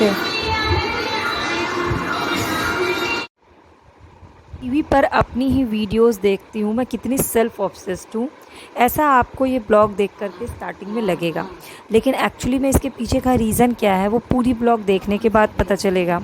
Okay. TV पर अपनी ही videos देखती हूँ मैं, कितनी सेल्फ ऑब्सेस्ड हूँ, ऐसा आपको ये ब्लॉग देख कर के स्टार्टिंग में लगेगा। लेकिन एक्चुअली में इसके पीछे का रीज़न क्या है वो पूरी ब्लॉग देखने के बाद पता चलेगा।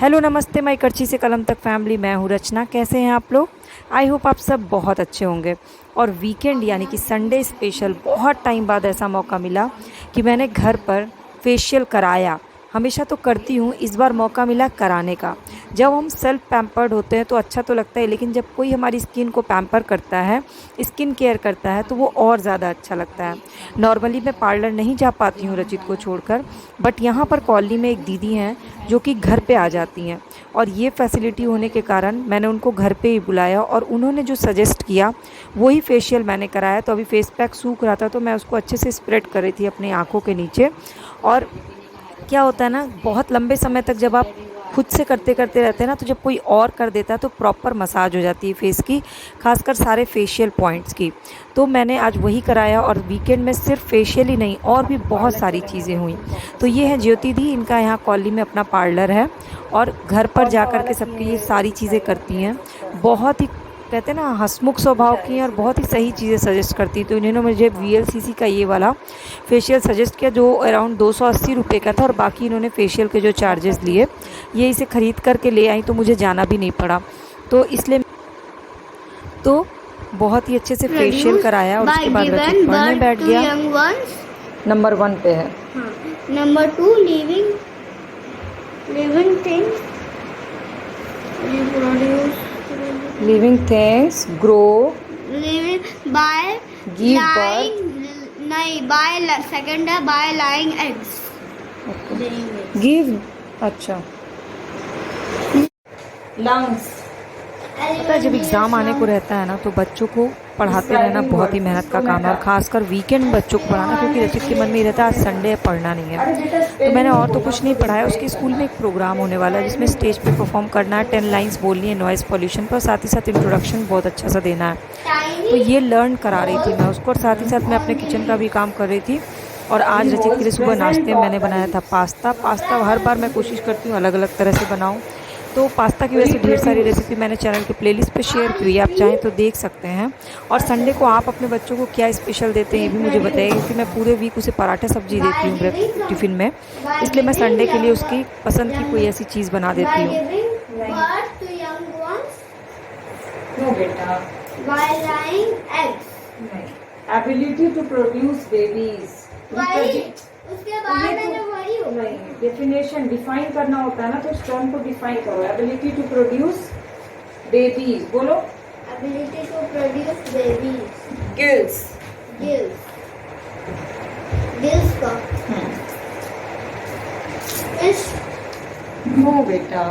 हेलो नमस्ते माई करची से कलम तक फैमिली, मैं हूँ रचना। कैसे हैं आप लोग? आई होप आप सब बहुत अच्छे होंगे। और वीकेंड यानी कि संडे स्पेशल, बहुत टाइम बाद ऐसा मौका मिला कि मैंने घर पर फेशियल कराया। हमेशा तो करती हूँ, इस बार मौका मिला कराने का। जब हम सेल्फ पैम्पर्ड होते हैं तो अच्छा तो लगता है, लेकिन जब कोई हमारी स्किन को पैम्पर करता है, स्किन केयर करता है, तो वो और ज़्यादा अच्छा लगता है। नॉर्मली मैं पार्लर नहीं जा पाती हूँ रचित को छोड़कर, बट यहाँ पर कॉलोनी में एक दीदी हैं जो कि घर पे आ जाती हैं, और ये फैसिलिटी होने के कारण मैंने उनको घर पे ही बुलाया और उन्होंने जो सजेस्ट किया वही फेशियल मैंने कराया। तो अभी फेस पैक सूख रहा था तो मैं उसको अच्छे से स्प्रेड कर रही थी अपनी आँखों के नीचे। और क्या होता है ना, बहुत लंबे समय तक जब आप खुद से करते करते रहते हैं ना, तो जब कोई और कर देता है तो प्रॉपर मसाज हो जाती है फेस की, खासकर सारे फेशियल पॉइंट्स की। तो मैंने आज वही कराया और वीकेंड में सिर्फ फेशियल ही नहीं और भी बहुत सारी चीज़ें हुई। तो ये है ज्योति दी, इनका यहाँ कॉलोनी में अपना पार्लर है और घर पर जा कर के सबकी ये सारी चीज़ें करती हैं। बहुत ही कहते हैं ना हंसमुख स्वभाव की, और बहुत ही सही चीज़ें सजेस्ट करती। तो इन्होंने मुझे VLCC का ये वाला फेशियल सजेस्ट किया जो अराउंड 280 रुपये का था, और बाकी इन्होंने फेशियल के जो चार्जेस लिए ये इसे ख़रीद करके ले आई, तो मुझे जाना भी नहीं पड़ा। तो इसलिए तो बहुत ही अच्छे से फेशियल कराया और उसके बाद रचित पढ़ने बैठ गया। नंबर 1 पे है। Number 2 living things living things grow by give lying, birth, नहीं बाय सेकंड है बाय लाइंग एग्स गिव, अच्छा लंग्स। पता है जब एग्ज़ाम आने को रहता है ना तो बच्चों को पढ़ाते रहना बहुत ही मेहनत का काम है, और ख़ासकर वीकेंड बच्चों को पढ़ाना, क्योंकि रचित के मन में ये रहता है आज संडे है पढ़ना नहीं है। तो मैंने और तो कुछ नहीं पढ़ाया। उसके स्कूल में एक प्रोग्राम होने वाला है जिसमें स्टेज पे परफॉर्म करना है, 10 लाइन्स बोलनी है नॉइज़ पॉल्यूशन पर, साथ ही साथ इंट्रोडक्शन बहुत अच्छा सा देना है। तो ये लर्न करा रही थी मैं उसको, और साथ ही साथ मैं अपने किचन का भी काम कर रही थी। और आज रचित के लिए सुबह नाश्ते में मैंने बनाया था पास्ता। हर बार मैं कोशिश करती हूँ अलग अलग तरह से बनाऊँ, तो पास्ता की वजह से ढेर सारी रेसिपी मैंने चैनल के प्लेलिस्ट पे शेयर की है, आप चाहें तो देख सकते हैं। और संडे को आप अपने बच्चों को क्या स्पेशल देते हैं ये भी मुझे बताइए, क्योंकि मैं पूरे वीक उसे पराठा सब्जी देती हूँ टिफ़िन में, इसलिए मैं संडे के लिए उसकी पसंद की कोई ऐसी चीज़ बना देती हूँ। एबिलिटी टू प्रोड्यूस बेबीज, उसके बाद मैंने वही नहीं डेफिनेशन डिफाइन करना होता है ना, तो उस टर्म को डिफाइन करो। एबिलिटी टू प्रोड्यूस बेबीज, बोलो। Ability to produce babies, gills का इस नो बेटा,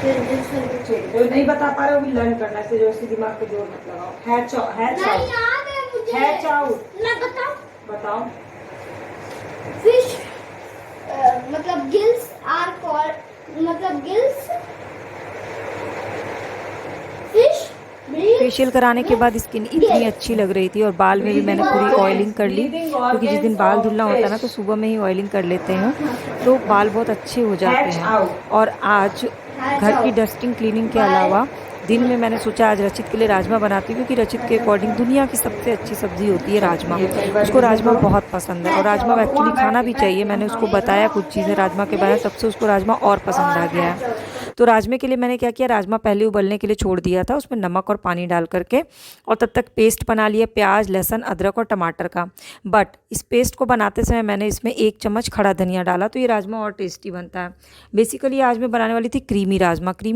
जो नहीं बता पा रहे हो भी लर्न करना है, जो उसके दिमाग पे जोर मत लगाओ। हैच आउट, बताओ। फिश मतलब गिल्स आर कॉल्ड, मतलब गिल्स फिश। फेशियल कराने के बाद स्किन इतनी अच्छी लग रही थी, और बाल में भी मैंने पूरी ऑयलिंग कर ली, क्योंकि जिस दिन बाल धुलना होता है ना तो सुबह में ही ऑयलिंग कर लेते हैं तो बाल बहुत अच्छे हो जाते हैं। और आज घर की डस्टिंग क्लीनिंग के अलावा दिन में मैंने सोचा आज रचित के लिए राजमा बनाती हूँ, क्योंकि रचित के अकॉर्डिंग दुनिया की सबसे अच्छी सब्जी होती है राजमा। उसको राजमा बहुत पसंद है, और राजमा एक्चुअली खाना भी चाहिए। मैंने उसको बताया कुछ चीज़ें राजमा के बारे में, तब से उसको राजमा और पसंद आ गया है। तो राजमे के लिए मैंने क्या किया, राजमा पहले उबलने के लिए छोड़ दिया था उसमें नमक और पानी डाल करके, और तब तक पेस्ट बना लिया प्याज, लहसुन, अदरक और टमाटर का। बट इस पेस्ट को बनाते समय मैंने इसमें 1 चम्मच खड़ा धनिया डाला, तो ये राजमा और टेस्टी बनता है। बेसिकली आज मैं बनाने वाली थी क्रीमी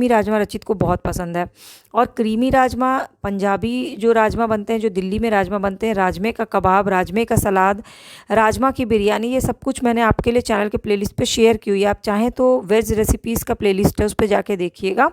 राजमा रचित को बहुत पसंद है। और क्रीमी राजमा, पंजाबी जो राजमा बनते हैं, जो दिल्ली में राजमा बनते हैं, राजमे का कबाब, राजमे का सलाद, राजमा की बिरयानी, ये सब कुछ मैंने आपके लिए चैनल के प्लेलिस्ट पे शेयर की हुई है। आप चाहें तो वेज रेसिपीज़ का प्लेलिस्ट है, उस पर जाके देखिएगा।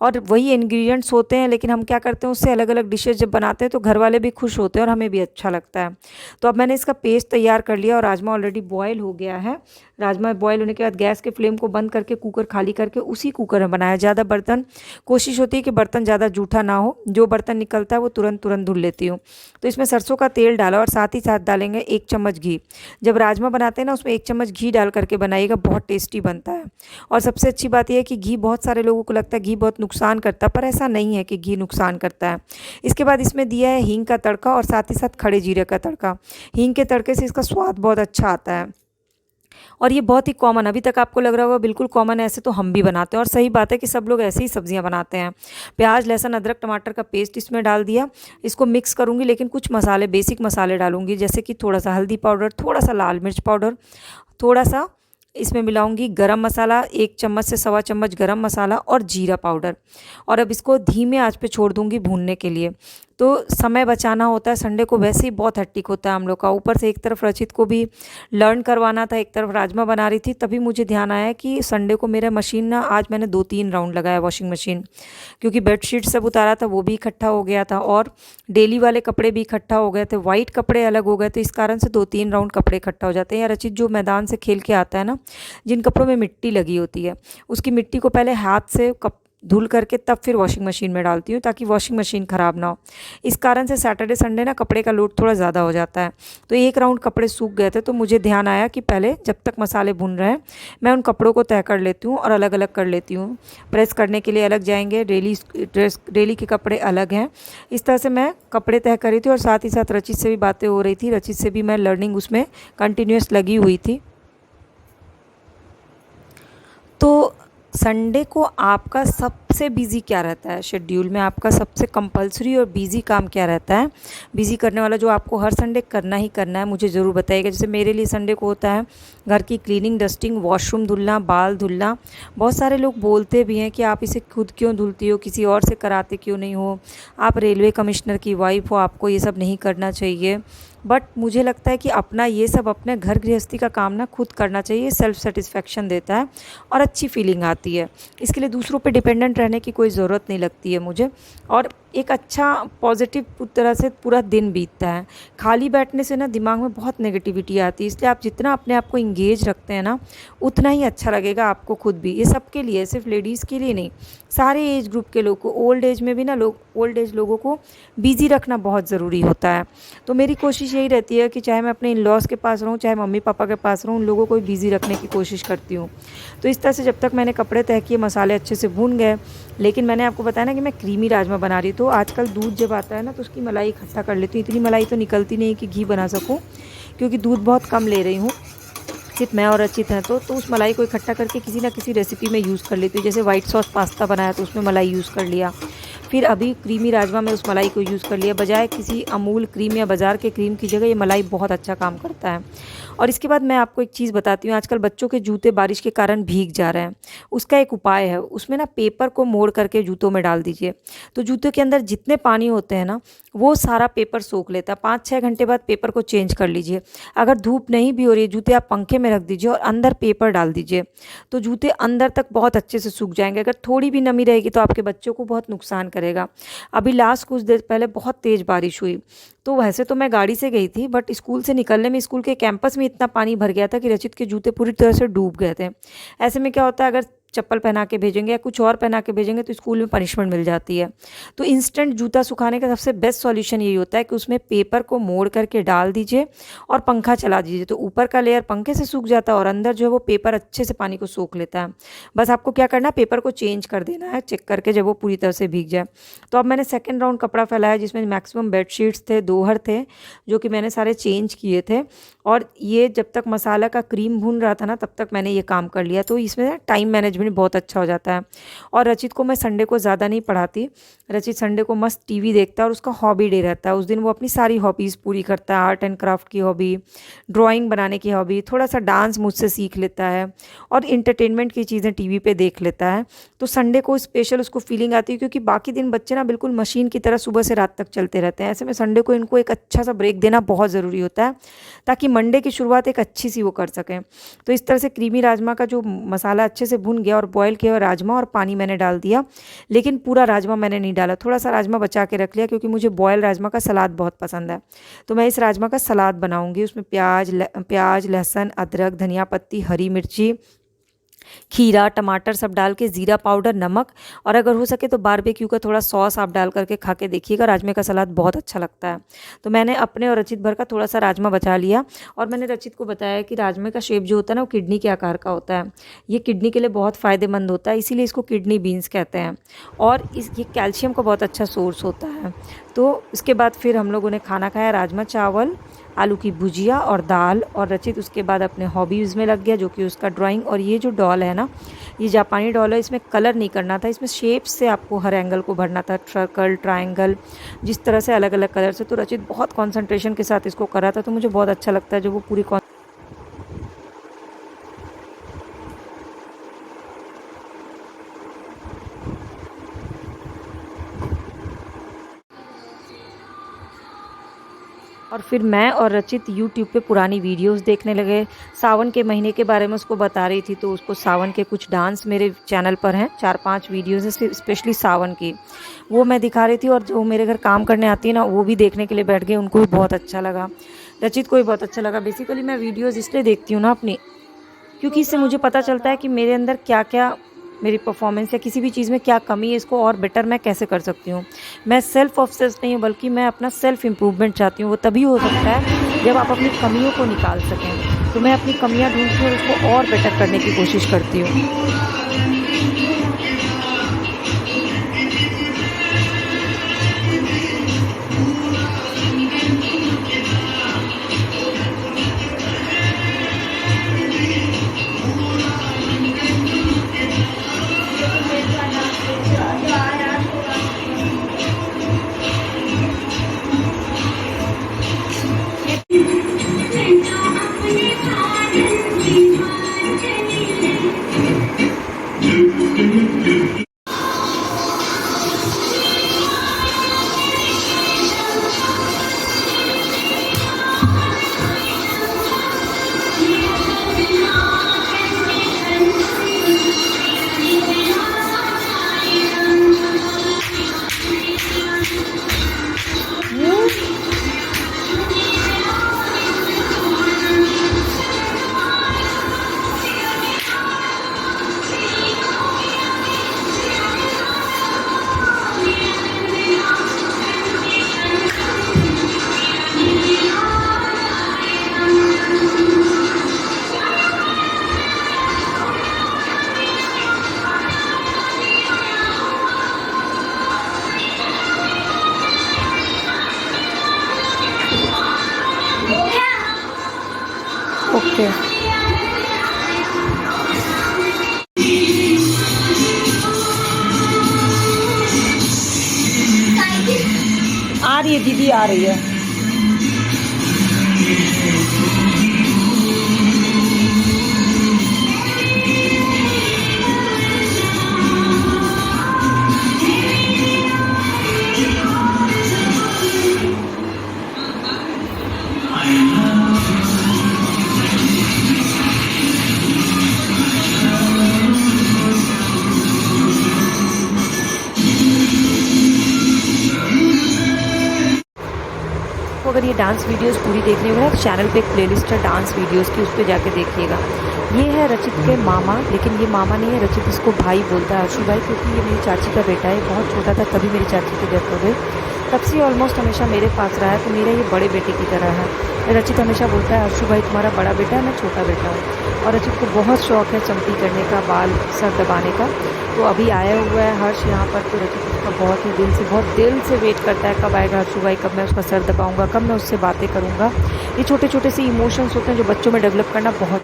और वही इंग्रेडिएंट्स होते हैं, लेकिन हम क्या करते हैं उससे अलग अलग डिशेज जब बनाते हैं तो घर वाले भी खुश होते हैं और हमें भी अच्छा लगता है। तो अब मैंने इसका पेस्ट तैयार कर लिया और राजमा ऑलरेडी बॉयल हो गया है। राजमा बॉयल होने के बाद गैस के फ्लेम को बंद करके कुकर खाली करके उसी कुकर में बनाया। ज़्यादा बर्तन, कोशिश होती है कि बर्तन ज़्यादा जूठा ना हो, जो बर्तन निकलता है वो तुरंत धुल लेती हूँ। तो इसमें सरसों का तेल डाला और साथ ही साथ डालेंगे 1 चम्मच घी। जब राजमा बनाते हैं ना उसमें 1 चम्मच घी डाल करके बनाइएगा, बहुत टेस्टी बनता है। और सबसे अच्छी बात यह है कि घी, बहुत सारे लोगों को लगता है घी बहुत नुकसान करता है, पर ऐसा नहीं है कि घी नुकसान करता है। इसके बाद इसमें दिया है हींग का तड़का और साथ ही साथ खड़े जीरे का तड़का। हींग के तड़के से इसका स्वाद बहुत अच्छा आता है और ये बहुत ही कॉमन, अभी तक आपको लग रहा होगा बिल्कुल कॉमन है, ऐसे तो हम भी बनाते हैं और सही बात है कि सब लोग ऐसे ही सब्जियां बनाते हैं। प्याज, लहसुन, अदरक, टमाटर का पेस्ट इसमें डाल दिया। इसको मिक्स करूँगी, लेकिन कुछ मसाले, बेसिक मसाले डालूंगी, जैसे कि थोड़ा सा हल्दी पाउडर, थोड़ा सा लाल मिर्च पाउडर, थोड़ा सा इसमें मिलाऊंगी गरम मसाला, 1 चम्मच से सवा चम्मच गरम मसाला और जीरा पाउडर। और अब इसको धीमे आंच पे छोड़ दूंगी भूनने के लिए। तो समय बचाना होता है, संडे को वैसे ही बहुत हेक्टिक होता है हम लोग का, ऊपर से एक तरफ रचित को भी लर्न करवाना था, एक तरफ राजमा बना रही थी। तभी मुझे ध्यान आया कि संडे को मेरा मशीन ना, आज मैंने 2-3 राउंड लगाया वॉशिंग मशीन, क्योंकि बेडशीट सब उतारा था वो भी इकट्ठा हो गया था और डेली वाले कपड़े भी इकट्ठा हो गए थे, वाइट कपड़े अलग हो गए, तो इस कारण से 2-3 राउंड कपड़े इकट्ठा हो जाते हैं। या रचित जो मैदान से खेल के आता है ना, जिन कपड़ों में मिट्टी लगी होती है, उसकी मिट्टी को पहले हाथ से धुल करके तब फिर वॉशिंग मशीन में डालती हूँ, ताकि वॉशिंग मशीन ख़राब ना हो। इस कारण से सैटरडे संडे ना कपड़े का लोड थोड़ा ज़्यादा हो जाता है। तो 1 राउंड कपड़े सूख गए थे, तो मुझे ध्यान आया कि पहले जब तक मसाले भुन रहे हैं मैं उन कपड़ों को तय कर लेती हूँ और अलग अलग कर लेती हूँ। प्रेस करने के लिए अलग जाएंगे, डेली के कपड़े अलग हैं। इस तरह से मैं कपड़े तय करी थी और साथ ही साथ रचित से भी बातें हो रही थी, रचित से भी मैं लर्निंग उसमें कंटिन्यूस लगी हुई थी। तो संडे को आपका सबसे बिज़ी क्या रहता है शेड्यूल में? आपका सबसे कंपलसरी और बिज़ी काम क्या रहता है? बिज़ी करने वाला जो आपको हर संडे करना ही करना है, मुझे ज़रूर बताइएगा। जैसे मेरे लिए संडे को होता है घर की क्लीनिंग, डस्टिंग, वॉशरूम धुलना, बाल धुलना। बहुत सारे लोग बोलते भी हैं कि आप इसे खुद क्यों धुलती हो, किसी और से कराते क्यों नहीं हो, आप रेलवे कमिश्नर की वाइफ हो, आपको ये सब नहीं करना चाहिए। बट मुझे लगता है कि अपना ये सब, अपने घर गृहस्थी का काम ना खुद करना चाहिए, सेल्फ सेटिस्फेक्शन देता है और अच्छी फीलिंग आती है। इसके लिए दूसरों पे डिपेंडेंट रहने की कोई ज़रूरत नहीं लगती है मुझे, और एक अच्छा पॉजिटिव तरह से पूरा दिन बीतता है। खाली बैठने से ना दिमाग में बहुत नेगेटिविटी आती है, इसलिए आप जितना अपने आप को इंगेज रखते हैं ना, उतना ही अच्छा लगेगा आपको खुद भी। ये सबके लिए, सिर्फ लेडीज़ के लिए नहीं, सारे एज ग्रुप के लोग को, ओल्ड एज में भी ना ओल्ड एज लोगों को बिज़ी रखना बहुत ज़रूरी होता है। तो मेरी कोशिश यही रहती है कि चाहे मैं अपने इन लॉज के पास रहूँ, चाहे मम्मी पापा के पास रहूँ, उन लोगों को बिज़ी रखने की कोशिश करती हूँ। तो इस तरह से जब तक मैंने कपड़े तय किए, मसाले अच्छे से भून गए, लेकिन मैंने आपको बताया ना कि मैं क्रीमी राजमा बना रही, तो आजकल दूध जब आता है ना तो उसकी मलाई इकट्ठा कर लेती हूँ। इतनी मलाई तो निकलती नहीं कि घी बना सकूँ, क्योंकि दूध बहुत कम ले रही हूँ, सिर्फ मैं और रचित हैं। तो उस मलाई को इकट्ठा करके किसी ना किसी रेसिपी में यूज़ कर लेती हूँ। जैसे वाइट सॉस पास्ता बनाया तो उसमें मलाई यूज़ कर लिया, फिर अभी क्रीमी राजमा में उस मलाई को यूज़ कर लिया। बजाय किसी अमूल क्रीम या बाज़ार के क्रीम की जगह ये मलाई बहुत अच्छा काम करता है। और इसके बाद मैं आपको एक चीज़ बताती हूँ, आजकल बच्चों के जूते बारिश के कारण भीग जा रहे हैं, उसका एक उपाय है। उसमें ना पेपर को मोड़ करके जूतों में डाल दीजिए, तो जूते के अंदर जितने पानी होते हैं ना वो सारा पेपर सोख लेता है। 5-6 घंटे बाद पेपर को चेंज कर लीजिए। अगर धूप नहीं भी हो रही है, जूते आप पंखे में रख दीजिए और अंदर पेपर डाल दीजिए, तो जूते अंदर तक बहुत अच्छे से सूख जाएंगे। अगर थोड़ी भी नमी रहेगी तो आपके बच्चों को बहुत नुकसान करेगा। अभी लास्ट कुछ देर पहले बहुत तेज़ बारिश हुई, तो वैसे तो मैं गाड़ी से गई थी, बट स्कूल से निकलने में स्कूल के कैंपस में इतना पानी भर गया था कि रचित के जूते पूरी तरह से डूब गए थे। ऐसे में क्या होता है, अगर चप्पल पहना के भेजेंगे या कुछ और पहना के भेजेंगे तो स्कूल में पनिशमेंट मिल जाती है। तो इंस्टेंट जूता सुखाने का सबसे बेस्ट सॉल्यूशन यही होता है कि उसमें पेपर को मोड़ करके डाल दीजिए और पंखा चला दीजिए, तो ऊपर का लेयर पंखे से सूख जाता है और अंदर जो है वो पेपर अच्छे से पानी को सोख लेता है। बस आपको क्या करना है, पेपर को चेंज कर देना है चेक करके, जब वो पूरी तरह से भीग जाए। तो अब मैंने सेकेंड राउंड कपड़ा फैलाया, जिसमें मैक्सिमम बेडशीट्स थे, दोहर थे, जो कि मैंने सारे चेंज किए थे। और ये जब तक मसाला का क्रीम भून रहा था ना, तब तक मैंने ये काम कर लिया। तो इसमें टाइम मैनेजमेंट बहुत अच्छा हो जाता है। और रचित को मैं संडे को ज़्यादा नहीं पढ़ाती, रचित संडे को मस्त टीवी देखता है और उसका हॉबी डे रहता है। उस दिन वो अपनी सारी हॉबीज़ पूरी करता है, आर्ट एंड क्राफ्ट की हॉबी, ड्राइंग बनाने की हॉबी, थोड़ा सा डांस मुझसे सीख लेता है और इंटरटेनमेंट की चीज़ें टीवी पे देख लेता है। तो संडे को स्पेशल उसको फीलिंग आती है, क्योंकि बाकी दिन बच्चे ना बिल्कुल मशीन की तरह सुबह से रात तक चलते रहते हैं। ऐसे में संडे को इनको एक अच्छा सा ब्रेक देना बहुत ज़रूरी होता है, ताकि मंडे की शुरुआत एक अच्छी सी वो कर सकें। तो इस तरह से क्रीमी राजमा का जो मसाला अच्छे से भुन गया दिया और बॉयल किया हुआ राजमा और पानी मैंने डाल दिया, लेकिन पूरा राजमा मैंने नहीं डाला, थोड़ा सा राजमा बचा के रख लिया क्योंकि मुझे बॉयल राजमा का सलाद बहुत पसंद है। तो मैं इस राजमा का सलाद बनाऊँगी, उसमें प्याज, लहसुन, अदरक, धनिया पत्ती, हरी मिर्ची, खीरा, टमाटर सब डाल के, ज़ीरा पाउडर, नमक, और अगर हो सके तो बारबेक्यू का थोड़ा सॉस आप डाल करके खा के देखिएगा, राजमे का सलाद बहुत अच्छा लगता है। तो मैंने अपने और रचित भर का थोड़ा सा राजमा बचा लिया और मैंने रचित को बताया कि राजमे का शेप जो होता है ना वो किडनी के आकार का होता है, ये किडनी के लिए बहुत फ़ायदेमंद होता है, इसीलिए इसको किडनी बीन्स कहते हैं और ये कैल्शियम का बहुत अच्छा सोर्स होता है। तो इसके बाद फिर हम लोगों ने खाना खाया, राजमा चावल, आलू की भुजिया और दाल, और रचित उसके बाद अपने हॉबीज़ में लग गया जो कि उसका ड्राइंग। और ये जो डॉल है ना, ये जापानी डॉल है, इसमें कलर नहीं करना था, इसमें शेप्स से आपको हर एंगल को भरना था, सर्कल, ट्रायंगल, जिस तरह से अलग अलग कलर से। तो रचित बहुत कंसंट्रेशन के साथ इसको कर रहा था, तो मुझे बहुत अच्छा लगता है जो वो पूरी और फिर मैं और रचित यूट्यूब पे पुरानी वीडियोस देखने लगे। सावन के महीने के बारे में उसको बता रही थी, तो उसको सावन के कुछ डांस मेरे चैनल पर हैं, 4-5 वीडियोस हैं स्पेशली सावन की, वो मैं दिखा रही थी। और जो मेरे घर काम करने आती है ना, वो भी देखने के लिए बैठ गए, उनको भी बहुत अच्छा लगा, रचित को भी बहुत अच्छा लगा। बेसिकली मैं वीडियोज़ इसलिए देखती हूँ ना अपनी, क्योंकि इससे मुझे पता चलता है कि मेरे अंदर क्या क्या, मेरी परफॉर्मेंस या किसी भी चीज़ में क्या कमी है, इसको और बेटर मैं कैसे कर सकती हूँ। मैं सेल्फ ऑब्सेस्ड नहीं हूँ, बल्कि मैं अपना सेल्फ इम्प्रूवमेंट चाहती हूँ। वो तभी हो सकता है जब आप अपनी कमियों को निकाल सकें। तो मैं अपनी कमियाँ ढूंढती हूँ और उसको और बेटर करने की कोशिश करती हूँ। ओके, आ रही है दीदी, आ रही है। अगर ये डांस वीडियोस पूरी देखनी होगी ना, तो चैनल पे एक प्लेलिस्ट है डांस वीडियोस की, उस पर जाके देखिएगा। ये है रचित के मामा, लेकिन ये मामा नहीं है, रचित इसको भाई बोलता है, अर्शु भाई, क्योंकि ये मेरी चाची का बेटा है, बहुत छोटा था तभी मेरी चाची की डेथ हो गई, तब से ऑलमोस्ट हमेशा मेरे पास रहा है, तो मेरा ये बड़े बेटे की तरह है। रचित हमेशा बोलता है, अर्शु भाई तुम्हारा बड़ा बेटा है, मैं छोटा बेटा हूँ। और रचित को बहुत शौक है चंपी करने का, बाल सर दबाने का। तो अभी आया हुआ है हर्ष यहाँ पर, तो रचित उसका बहुत दिल से वेट करता है कब आएगा अर्शु भाई, कब मैं उसका सर दबाऊंगा, कब मैं उससे बातें करूँगा। ये छोटे छोटे से इमोशंस होते हैं जो बच्चों में डेवलप करना बहुत